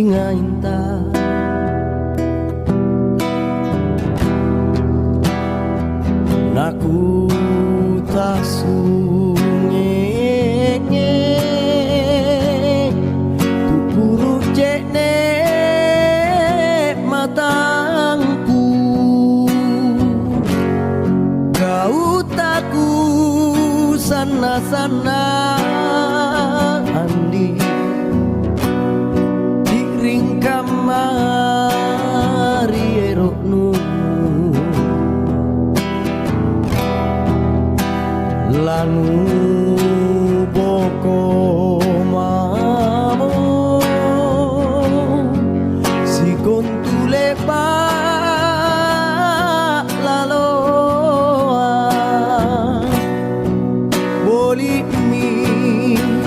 singainta naku tak sungenge tukuru jekne matangku kau taku sana-sana andi diring kamari eroknu lanu boko mamo si kontule pa laloa boli mi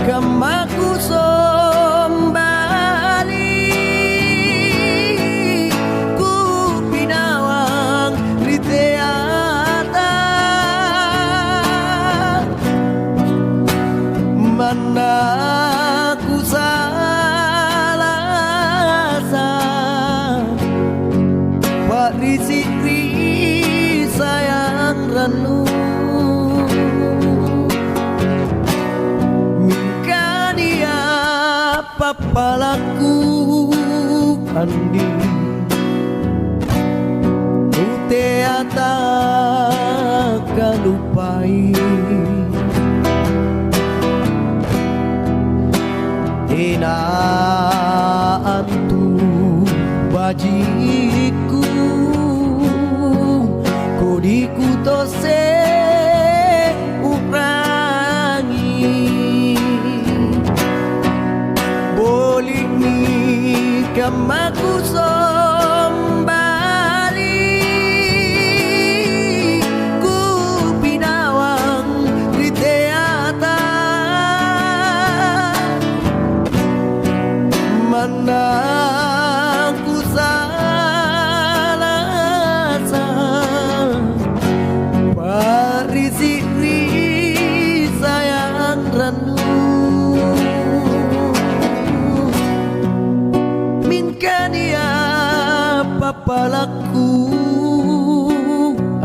kamaku sombali ku pinawang riteata mana ku salah Pak Rizikri sayang ranu minka dia papalaku andi ute ata kalupai antu bajiku kodiku tose urangi bolimi kamaku sombali ku pinawang riteata mana ku salah Pak Rizikri sayang ranu minka dia papalaku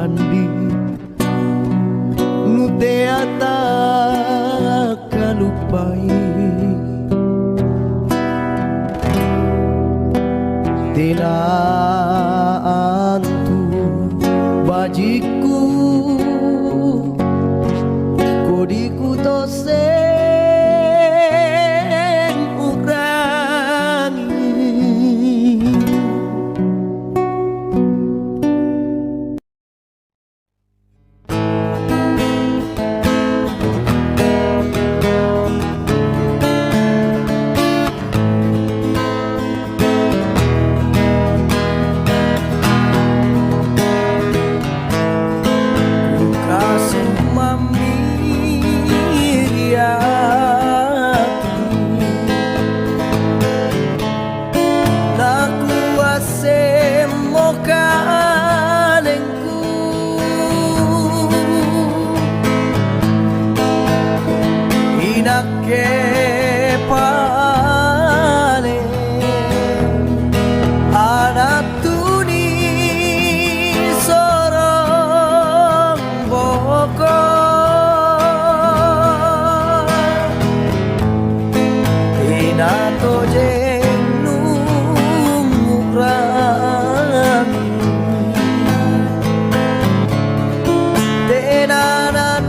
andi nuteata kalupai antu bajiku kodiku tose urangi ke pale anatuni sorong boko inato jenu mukrani tenanan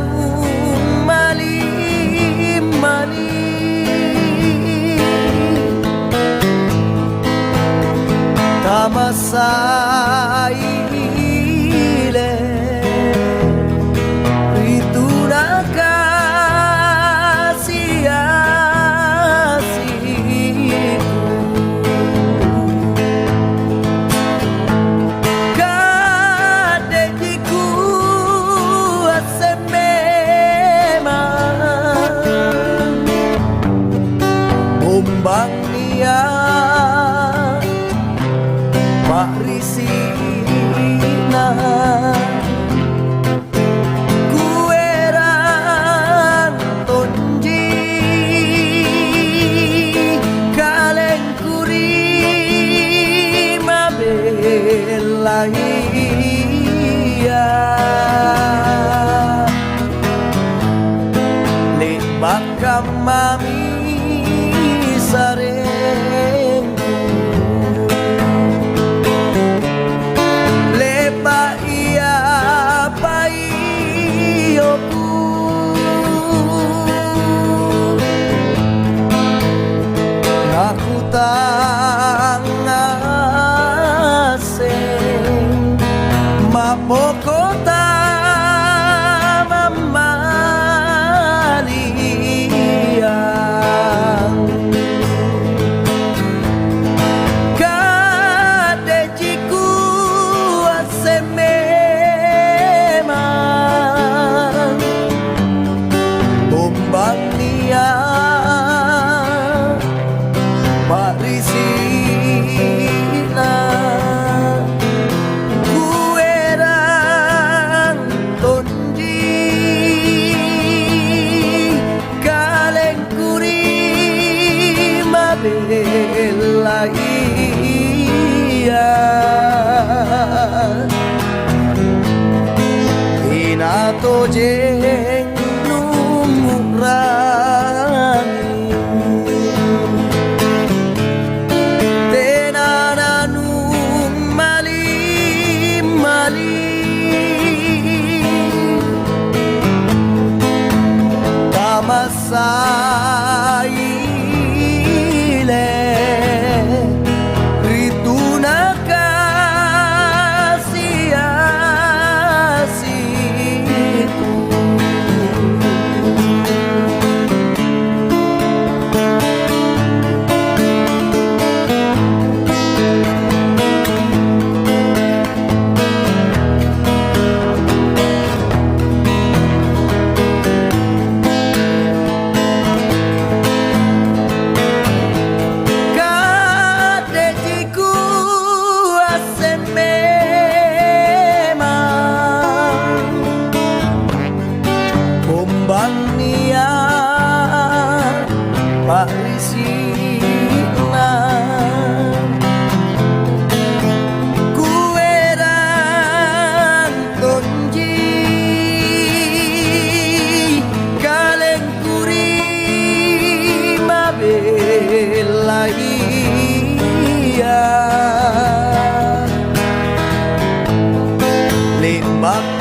masaile rituna kasih-asiku kadekiku asemema ombang niat Pak Risi kamami sarengku lepa ia paioku aku tangase mapokota Inato jeng numurani tenananung mali tamasaile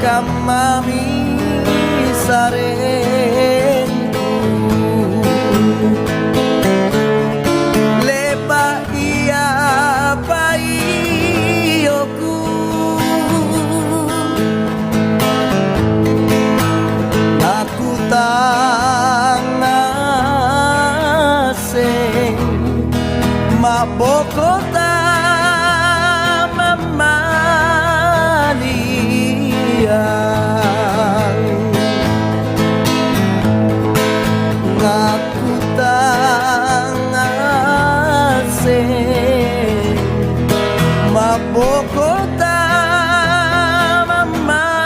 kamami sarengku lepa ia paioku aku tangase mabokota ngaku tangase mabokota mamalia.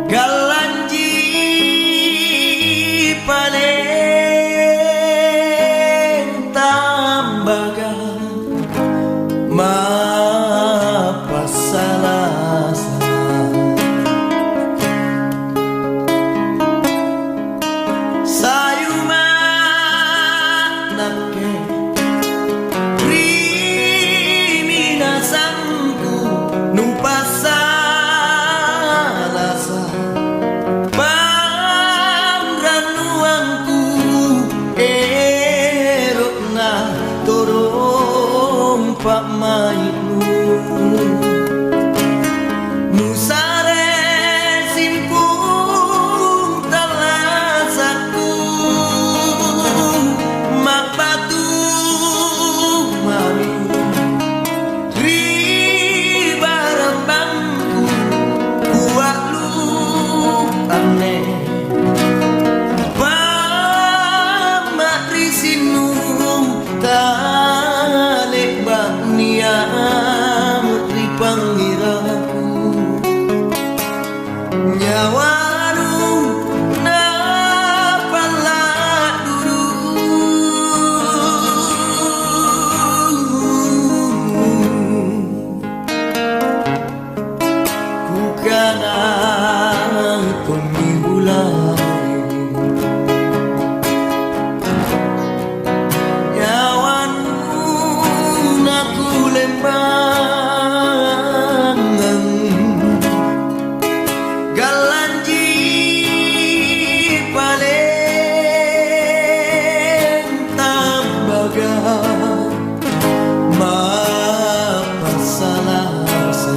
Galanji paling sana kumihulay yawanmu nakulembangan galanji paling tambaga mapasalah sa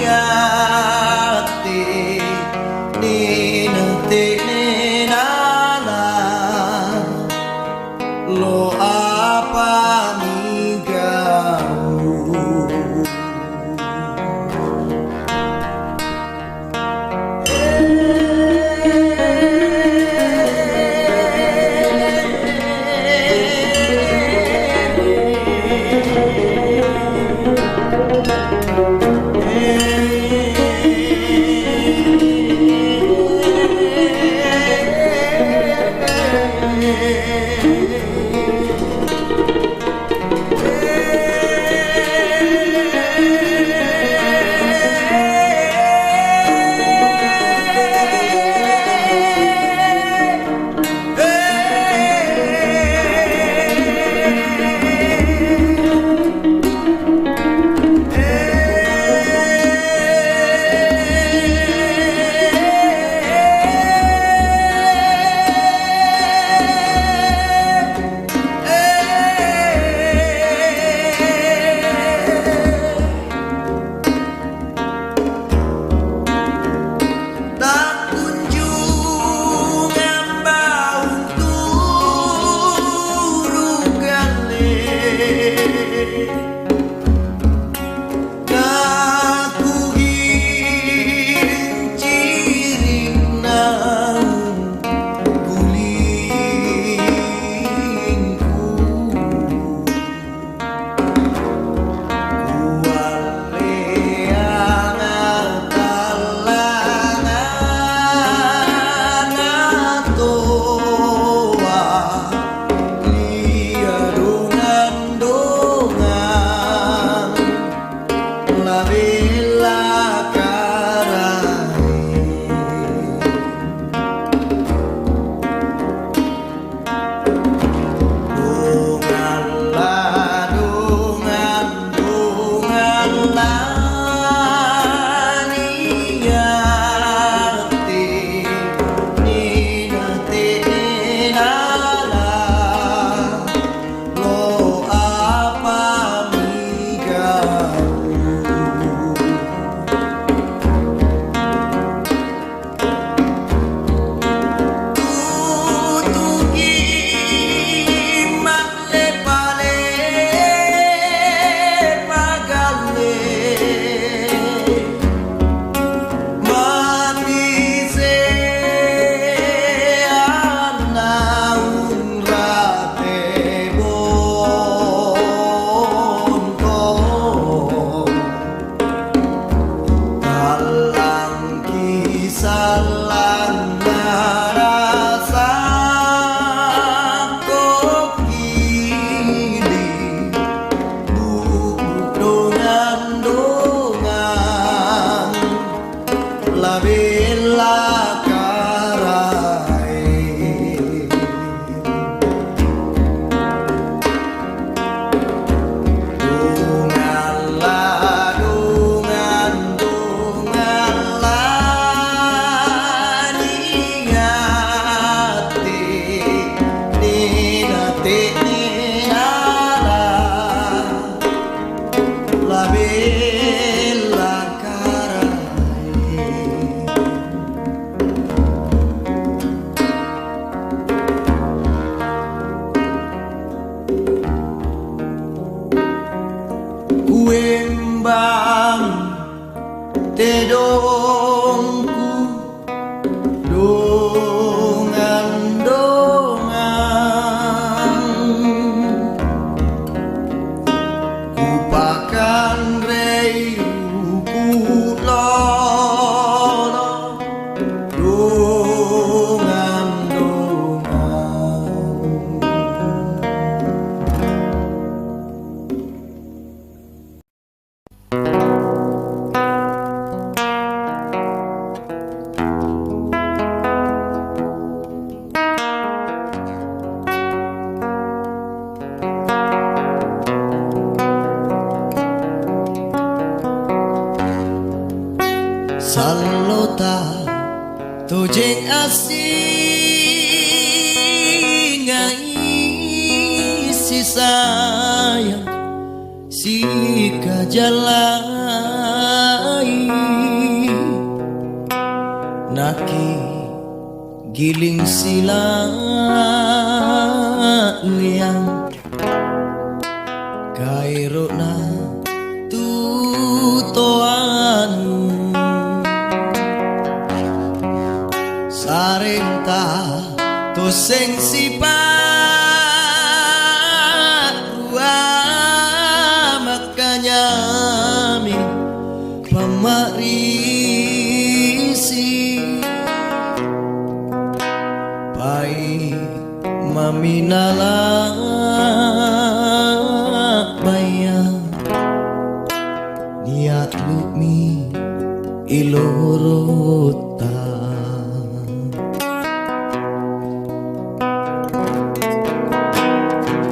niati ninate nenala lo apa nigau Kuembang tedongku dongan-dongan kupakan reyu kulolo Salota tojeng asing si sayang si kajalai Aki giling sila liang kairo na tutoan sarenta to sing sipat makanya mi pamarisi pai maminala baya niat lumi ilorota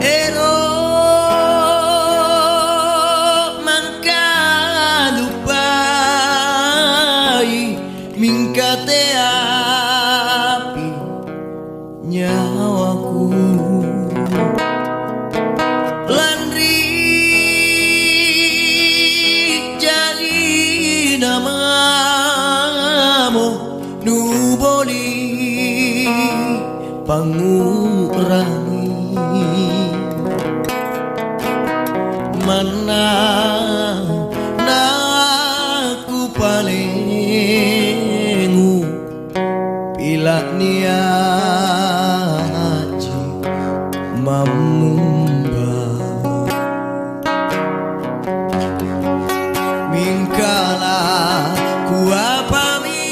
ero mangkalupai mingkate api nyawaku landri jadi namamu nuboli pangurangi mana naku palingu pila niaji mamumba mingkala kuapami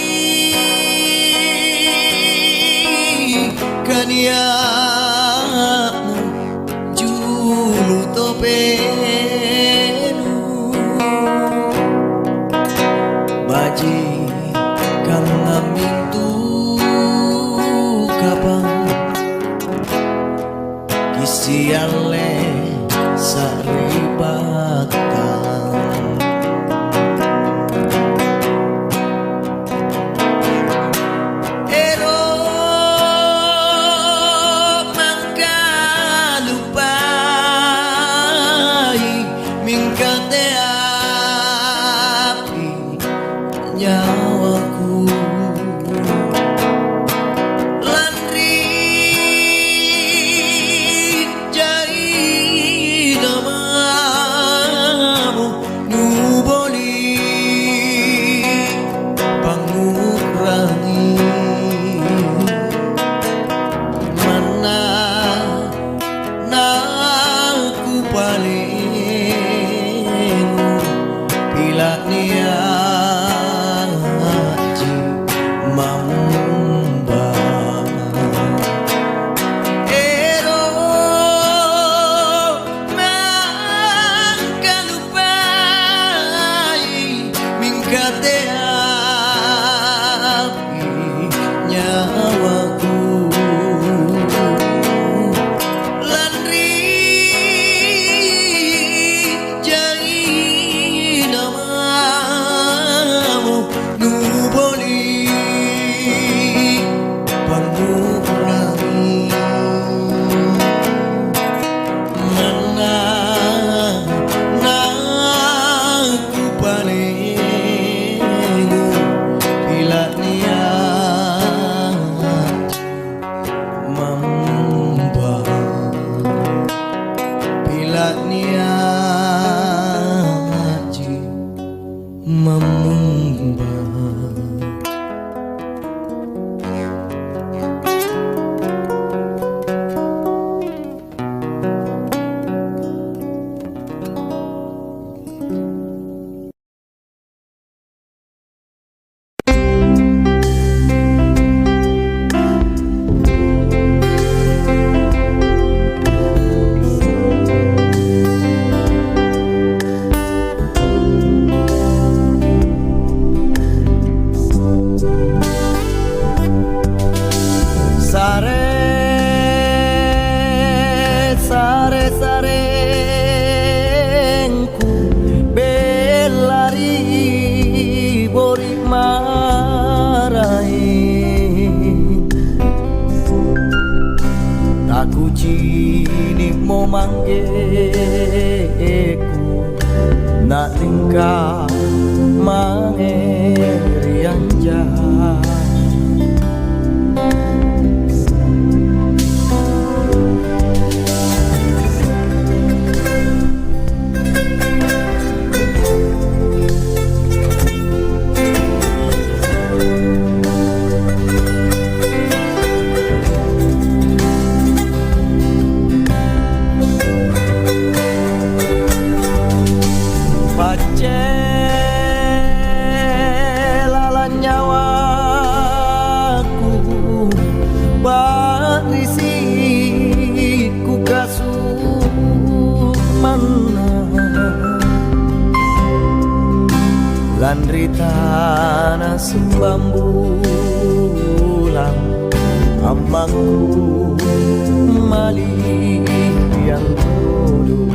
kaniamu julu topenu baji kang ngamintu kapang kisiale saribatan ero mangkalupai mingkate api nyawaku landri jadi namamu nuboli pangurangi mana naku palingu pila niaji mamumba ero mangkalupai mingkate api nyawaku landri jadi namamu nuboli pangurangi mana naku palingu pila niat mamumba pila niaji mamumba sarengku belari borik marai taku cini mo manggeku nak tingkah mangerianja Landritana sembambulang ambangku malih yang bodoh.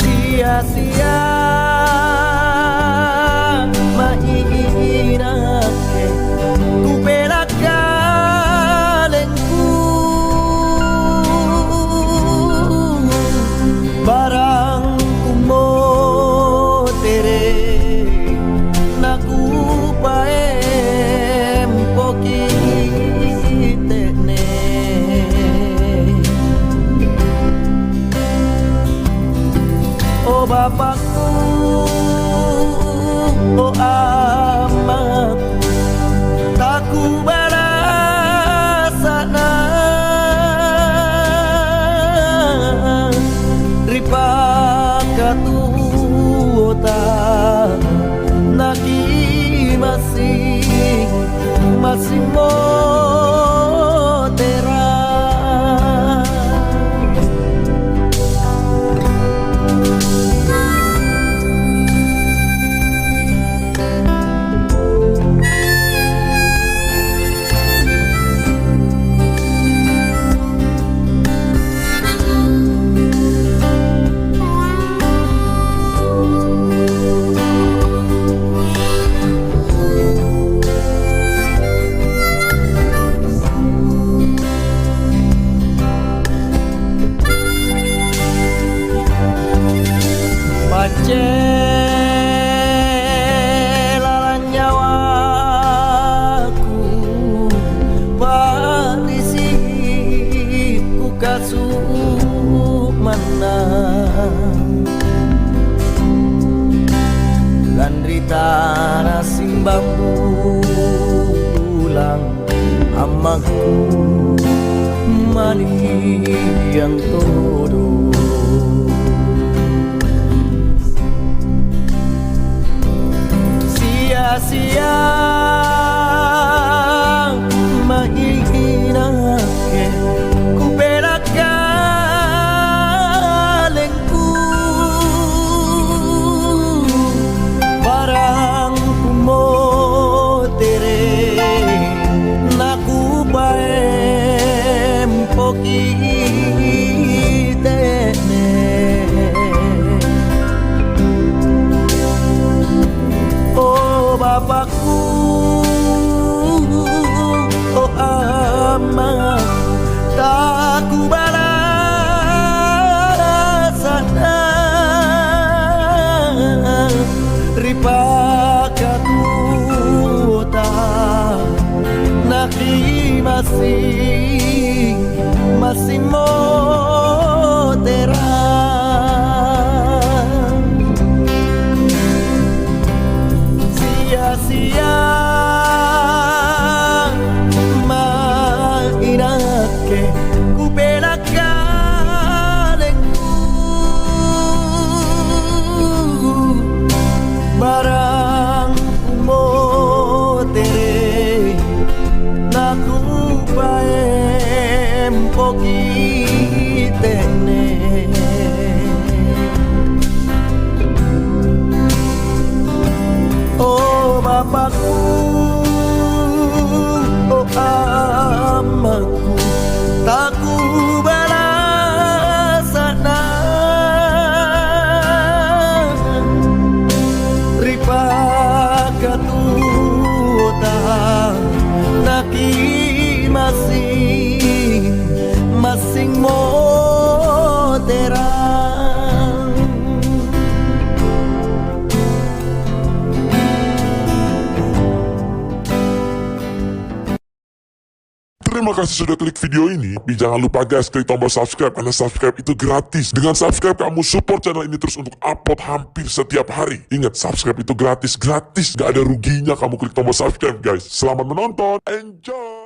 Sia-sia mainake ku pelakalengku barang ku motere naku paem pokitene. Oh bapakku, oh amaku, tak ku barasana ripakatu ota naki masih motera. Celaran nyawaku parisipku kasumana landritana simbambulang amaku malih yang todo. Sia-sia mainake ku pelakalengku barang ku motere naku paem pokitene. Bapakku, oh ama, tak ku barasana ripakatu ta naki masih motera. Sia-sia mainake ku pelakalengku barang ku motere naku paem pokitene. Oh bapakku, oh amaku, tak ku barasana ripakatu ta naki masing motera. Terima kasih sudah klik video ini. Tapi jangan lupa guys, klik tombol subscribe karena subscribe itu gratis. Dengan subscribe kamu support channel ini terus untuk upload hampir setiap hari. Ingat, subscribe itu gratis. Gak ada ruginya kamu klik tombol subscribe guys. Selamat menonton, enjoy.